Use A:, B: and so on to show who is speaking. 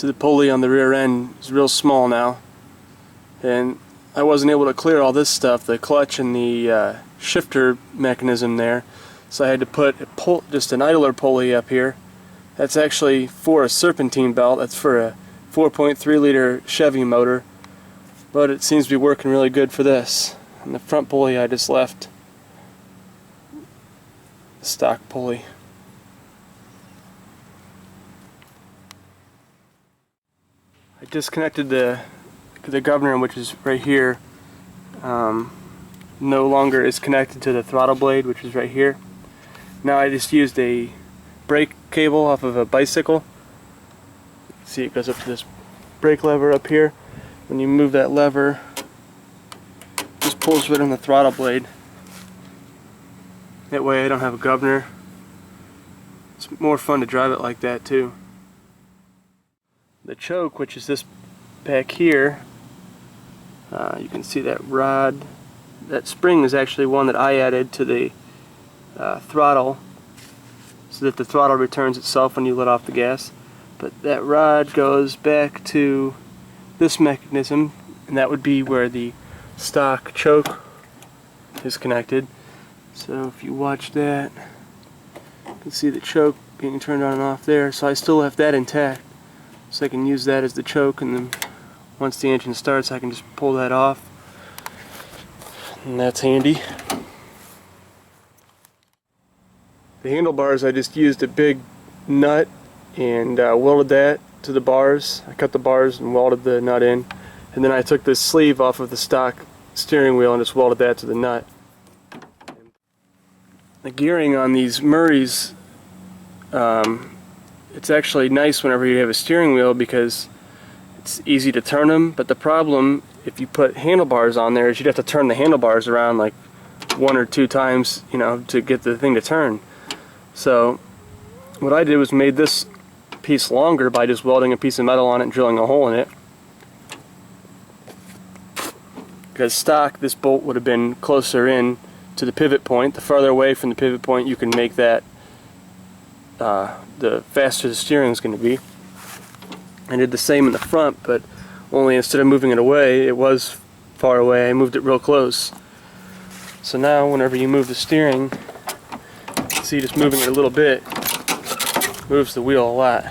A: So the pulley on the rear end is real small now, and I wasn't able to clear all this stuff, the clutch and the shifter mechanism there, so I had to put just an idler pulley up here. That's actually for a serpentine belt. That's for a 4.3 liter Chevy motor, but it seems to be working really good for this. And the front pulley I just left the stock pulley. I disconnected the governor, which is right here. No longer is connected to the throttle blade, which is right here. Now I just used a brake cable off of a bicycle. See, it goes up to this brake lever up here. When you move that lever, it just pulls right on the throttle blade. That way I don't have a governor. It's more fun to drive it like that too. The choke, which is this back here, you can see that rod. That spring is actually one that I added to the throttle so that the throttle returns itself when you let off the gas. But that rod goes back to this mechanism, and that would be where the stock choke is connected. So if you watch that, you can see the choke being turned on and off there. So I still left that intact, so I can use that as the choke, and then once the engine starts I can just pull that off, and that's handy. The handlebars, I just used a big nut and welded that to the bars. I cut the bars and welded the nut in, and then I took this sleeve off of the stock steering wheel and just welded that to the nut. The gearing on these Murrays, it's actually nice whenever you have a steering wheel because it's easy to turn them, but the problem if you put handlebars on there is you'd have to turn the handlebars around like 1 or 2 times, you know, to get the thing to turn. So what I did was made this piece longer by just welding a piece of metal on it and drilling a hole in it. Because stock, this bolt would have been closer in to the pivot point. The farther away from the pivot point you can make that, the faster the steering is going to be. I did the same in the front, but only instead of moving it away, it was far away, I moved it real close. So now whenever you move the steering, see, just moving it a little bit moves the wheel a lot.